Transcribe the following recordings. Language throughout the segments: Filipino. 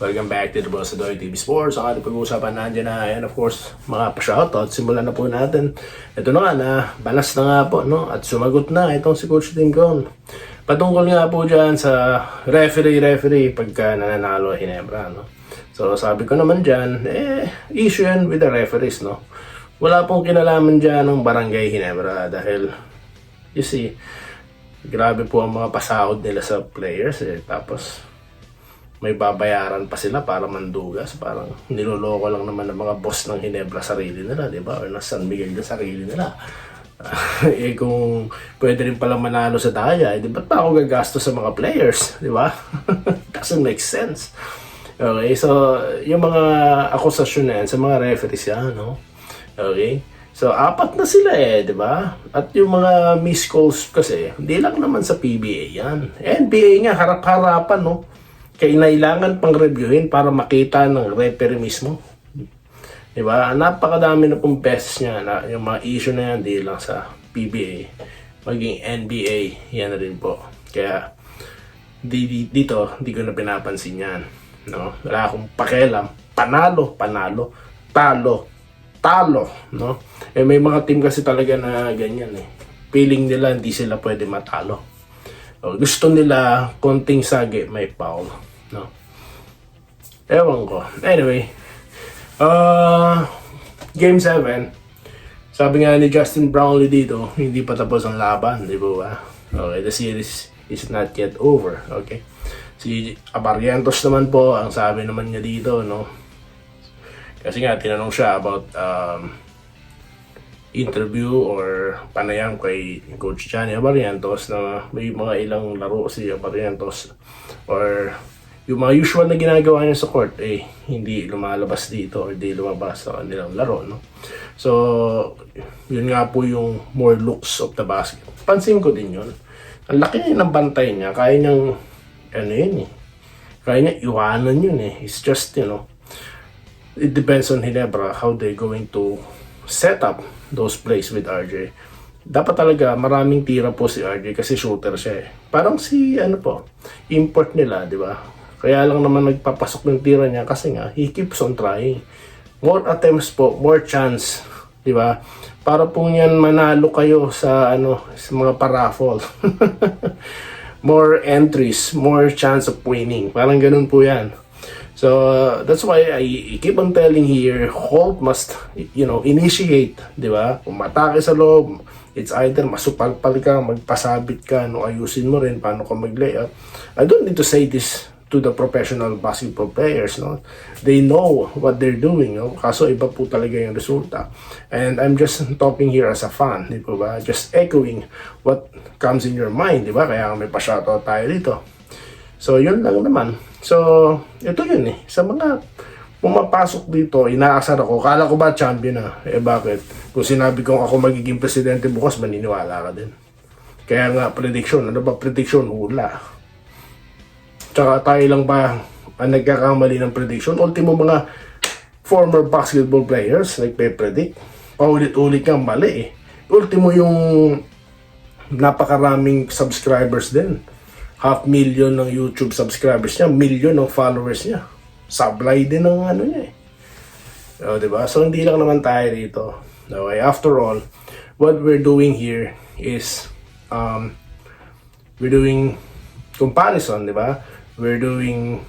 Welcome back to the Boss Adoy TV Sports. Ang ating pag-uusapan nandiyan na, and of course, mga pa-shoutout. Simulan na po natin. Ito na nga na, balas na nga po, no? At sumagot na itong si Coach Tim Cone. Patungkol nga po dyan sa referee pagka nananalo Ginebra, no? So, sabi ko naman dyan, issue yan with the referees, no? Wala pong kinalaman dyan ng Barangay Ginebra dahil, you see, grabe po ang mga pasahod nila sa players, tapos may babayaran pa sila para mandugas. Parang niloloko lang naman ng mga boss ng Ginebra sarili nila, di ba? Or ng San Miguel na sarili nila. Kung pwede rin palang manalo sa daya, di ba't pa ako gagastos sa mga players, di ba? Doesn't make sense. Okay, so yung mga akusasyon na yan sa mga referees yan, no? Okay? So, 4 na sila di ba? At yung mga missed calls kasi, hindi lang naman sa PBA yan. NBA nga, harap-harapan, no? Kailangan pang reviewin para makita ng referee mismo. Diba? Napakadami na pong beses niya na yung mga issue na yan, di lang sa PBA, maging NBA, yan na rin po. Kaya, dito, di ko na pinapansin yan. No? Wala akong pakialam. Panalo, talo. No? May mga team kasi talaga na ganyan Feeling nila hindi sila pwede matalo. Gusto nila konting sagi, may foul, no? Ewan ko. Anyway, Game 7, sabi nga ni Justin Brownlee dito, hindi pa tapos ang laban, di ba? Okay, the series is not yet over, okay? Si Abarrientos naman po, ang sabi naman niya dito, no? Kasi nga, tinanong siya about interview or panayam kay Coach Johnny Abarrientos na may mga ilang laro si Abarrientos or yung mga usual na ginagawa niya sa court hindi lumalabas dito or di lumabas sa kanilang laro, no? So, yun nga po yung more looks of the basket. Pansin ko din yun. Ang laki ng bantay niya. Kaya niyang, kaya niya iwanan yun It's just, it depends on Ginebra how they're going to set up those plays with RJ. Dapat talaga maraming tira po si RJ kasi shooter siya Parang si import nila, di ba? Kaya lang naman nagpapasok ng tira niya kasi nga he keeps on trying. More attempts po, more chance, di ba? Para po yan manalo kayo sa sa mga paraffol. More entries, more chance of winning. Parang ganun po yan. So, that's why I keep on telling here, Holt must, initiate, di ba? Kung matake sa loob, it's either masupalpal ka, magpasabit ka, ayusin mo rin, paano ka mag-layup. I don't need to say this to the professional basketball players, no? They know what they're doing, no? Kaso iba po talaga yung resulta. And I'm just talking here as a fan, di ba? Just echoing what comes in your mind, di ba? Kaya may pa-shoutout tayo dito. So, yun lang naman. So, ito yun Sa mga pumapasok dito, inaasar ako. Kala ko ba champion na? Bakit? Kung sinabi kong ako magiging presidente bukas, maniniwala ka din. Kaya nga, prediction. Ano ba prediction? Hula. Tsaka tayo lang ba ang nagkakamali ng prediction? Ultimo mga former basketball players, nagpe-predict. Paulit-ulit kang mali Ultimo yung napakaraming subscribers din. 500,000 ng YouTube subscribers niya, 1,000,000 ng followers niya. Sablay din ng niya diba? So, hindi lang naman tayo dito. Okay, after all, what we're doing here is, we're doing comparison, diba? We're doing,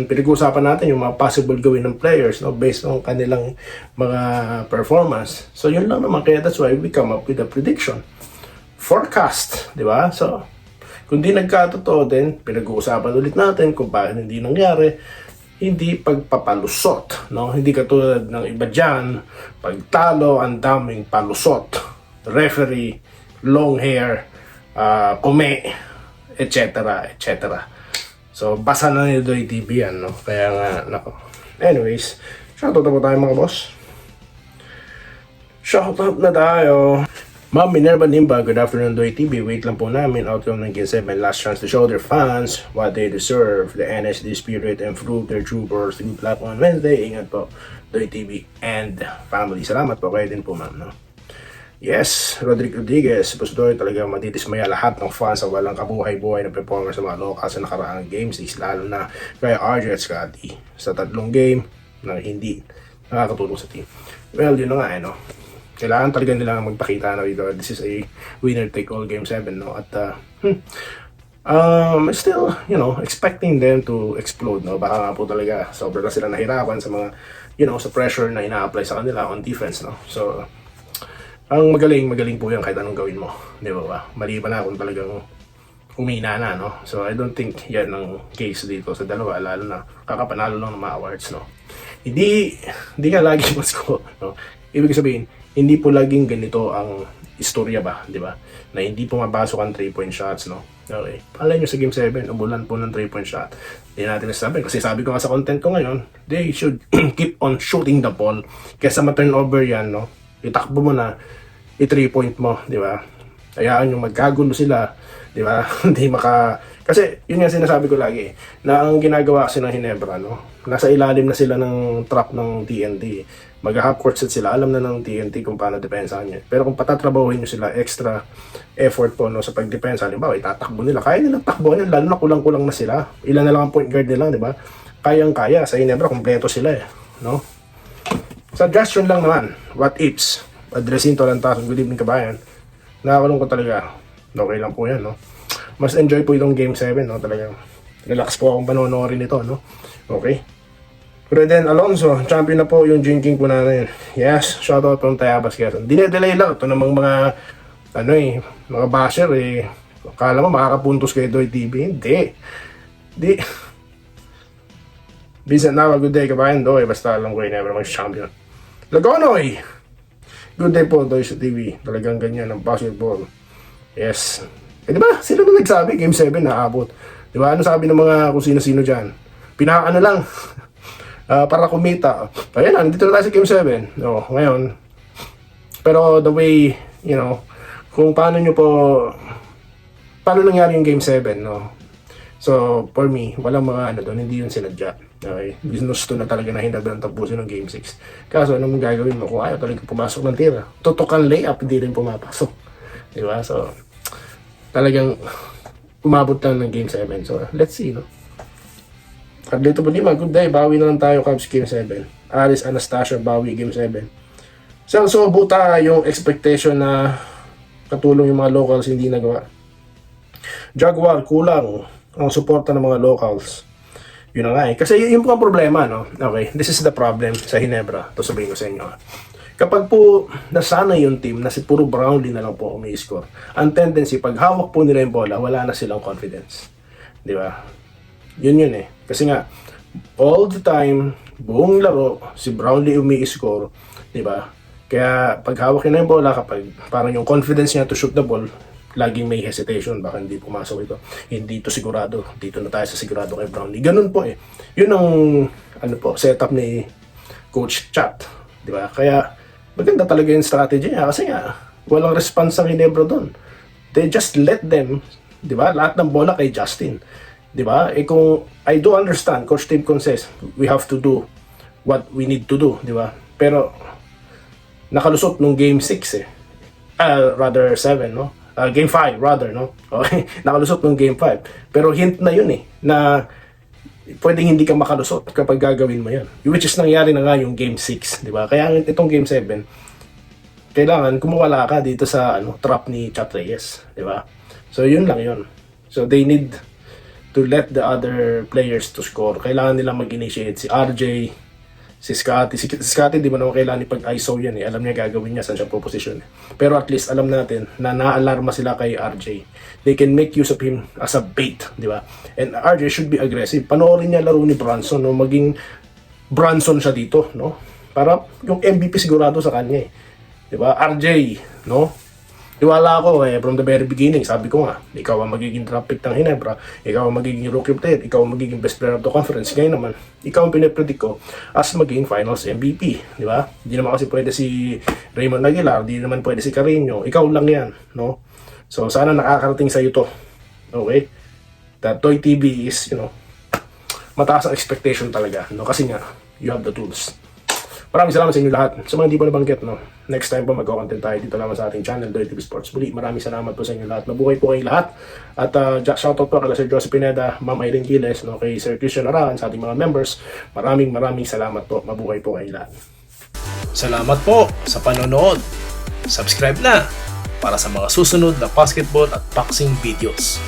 pinag-uusapan natin yung mga possible gawin ng players, based on kanilang mga performance. So, yun lang naman. Kaya that's why we come up with a prediction. Forecast, diba? So, kung di nagkatotoo din, pinag-uusapan ulit natin kung bakit hindi nangyari. Hindi pagpapalusot, no? Hindi katulad ng iba dyan, pagtalo, ang daming palusot. Referee, long hair, kume, etc. So, basa na ni Doy TV yan, no? Kaya nga, nako. Anyways, shoutout na po tayo mga boss. Shoutout na tayo. Ma'am Minerva Nimba, good afternoon Doy TV. Wait lang po namin, outcome ng Game 7, last chance to show their fans what they deserve. The NSD spirit and fruit their troopers. Good luck on Wednesday. Ingat po Doy TV and family. Salamat po kayo din po ma'am. No? Yes, Rodrigo Rodriguez, Busdoy talagang madidismaya lahat ng fans sa walang kabuhay-buhay na performance sa mga local sa nakaraang games, lalo na kay RJ at Scotty sa 3 game na hindi nakakatulong sa team. Well, yun na nga, no? Kailangan talaga nila magpakita na dito. This is a winner-take-all game 7, no? At, still, expecting them to explode, no? Baka nga po talaga, sobrang sila nahirapan sa mga, sa pressure na ina-apply sa kanila on defense, no? So, ang magaling po yan kahit anong gawin mo. Di ba ba? Maliban na kung talagang umina na, no? So, I don't think yan ang case dito sa dalawa, lalo na kakapanalo lang ng mga awards, no? Hindi ka lagi masko, no? Ibig sabihin, hindi po laging ganito ang istorya ba, di ba? Na hindi pumapasok ang 3-point shots, no? Okay. Alay nyo sa Game 7, umulan po ng 3-point shot. Hindi natin nasabi. Kasi sabi ko nga sa content ko ngayon, they should keep on shooting the ball. Kesa ma-turnover yan, no? Itakbo mo na, i-3-point mo, di ba? Hayaan yung magkagulo sila, di ba? Hindi kasi yun nga sinasabi ko lagi, na ang ginagawa kasi ng Ginebra, no? Nasa ilalim na sila ng trap ng TNT. Mag-half court set sila, alam na ng TNT kung paano depensahan niya. Pero kung patatrabahuin nyo sila, extra effort po, no, sa pagdepensa, halimbawa, itatakbo nila. Kaya nilang takbo yan, lalo na kulang-kulang na sila. Ilan na lang ang point guard nila, di ba? Kayang-kaya. Sa Ginebra, kompleto sila no? Suggestion lang naman, what ifs? Addressing Tarantason, good evening kabayan. Nakakulong ko talaga. Okay lang po yan, no? Mas enjoy po itong Game 7, no? Talagang relax po akong panonorin ito, no? Okay. Reden Alonso, champion na po yung drinking po natin. Yes, shoutout from Tayabas Quezon. Dine-delay lang. Ito namang mga, mga basher, akala mo makakapuntos kay Doy TV. Hindi. Vincent Nawa, good day kabayan. Doy, basta alam ko never mag-champion. Lagonoy! Good day po, Doy sa TV. Talagang ganyan ang basketball. Yes. Di ba? Sila na nagsabi, Game 7 naabot. Di ba? Ano sabi ng mga kung sino-sino dyan? Pinakaano lang. Para kumita. Ayan, nandito na tayo sa Game 7. No, ngayon. Pero the way, kung paano nangyari yung Game 7, no? So, for me, walang mga doon, hindi yun sinadya. Okay? Ginusto na talaga na hinagdan tapusin ng Game 6. Kaso, anong gagawin mo? Kung ayaw talaga pumasok ng tira. Tutukan layup, hindi rin pumapasok. Di ba? So, talagang umabot lang ng Game 7. So, let's see, no? Carlito Bonima, good day. Bawi na lang tayo, Cubs Game 7. Alice Anastasia, bawi Game 7. So, buta yung expectation na katulong yung mga locals hindi nagawa. Jaguar, kulang ang suporta ng mga locals. Yun na nga Kasi yun po ang problema, no? Okay, this is the problem sa Ginebra. Ito sabihin ko sa inyo. Kapag po nasanay yung team na si puro Brownlee na lang po umi-score, ang tendency, pag hawak po nila yung bola, wala na silang confidence. Di ba? Yun Kasi nga, all the time, buong laro, si Brownlee umi-score. Di ba? Kaya pag hawak niya yung bola, kapag parang yung confidence niya to shoot the ball, laging may hesitation, baka hindi pumasok ito. Hindi ito sigurado. Dito na tayo sa sigurado kay Brownlee. Ganun po Yun ang setup ni Coach Chat. Di ba? Kaya maganda talaga yung strategy niya kasi nga walang response ang Ginebra doon. They just let them, di ba? Lahat ng bola kay Justin. Di ba? Kung I do understand, Coach Tim Con says, we have to do what we need to do, di ba? Pero nakalusot nung Game 6 rather 7, no? Game 5 rather, no? Okay, nakalusot ng Game 5. Pero hint na yun na pwedeng hindi ka makalusot kapag gagawin mo yan. Which is nangyari na nga yung Game 6, di ba? Kaya itong Game 7, kailangan kumuwala ka dito sa trap ni Chat Reyes, di ba? So yun lang yun. So they need to let the other players to score. Kailangan nila mag-initiate si RJ, si Scotty. Si Scotty, di ba naman kailangan ipag-ISO yan Alam niya gagawin niya, saan siya po-position. Pero at least alam natin na naalarma sila kay RJ. They can make use of him as a bait, di ba? And RJ should be aggressive. Panoorin niya laro ni Brunson, no? Maging Brunson siya dito, no? Para yung MVP sigurado sa kanya di ba? RJ, no? Tiwala ako from the very beginning, sabi ko nga, ikaw ang magiging draft pick ng Ginebra, ikaw ang magiging rookie of the year, ikaw ang magiging best player of the conference. Ngayon naman, ikaw ang pinipredict ko as magiging finals MVP, di ba? Hindi naman kasi pwede si Raymond Aguilar, hindi naman pwede si Carreño, ikaw lang yan, no? So sana nakakarating sa iyo to. Okay? That Toy TV is, mataas ang expectation talaga, no? Kasi nga, you have the tools. Maraming salamat sa inyo lahat. Sa mga hindi po nabanggit, no, next time po mag-content tayo dito naman sa ating channel, Doy TV Sports. Muli, maraming salamat po sa inyo lahat. Mabuhay po kayo lahat. At shoutout po kay Sir Joseph Pineda, Ma'am Irene Quiles, no, kay Sir Christian Aran, sa ating mga members. Maraming salamat po. Mabuhay po kayo lahat. Salamat po sa panonood. Subscribe na para sa mga susunod na basketball at boxing videos.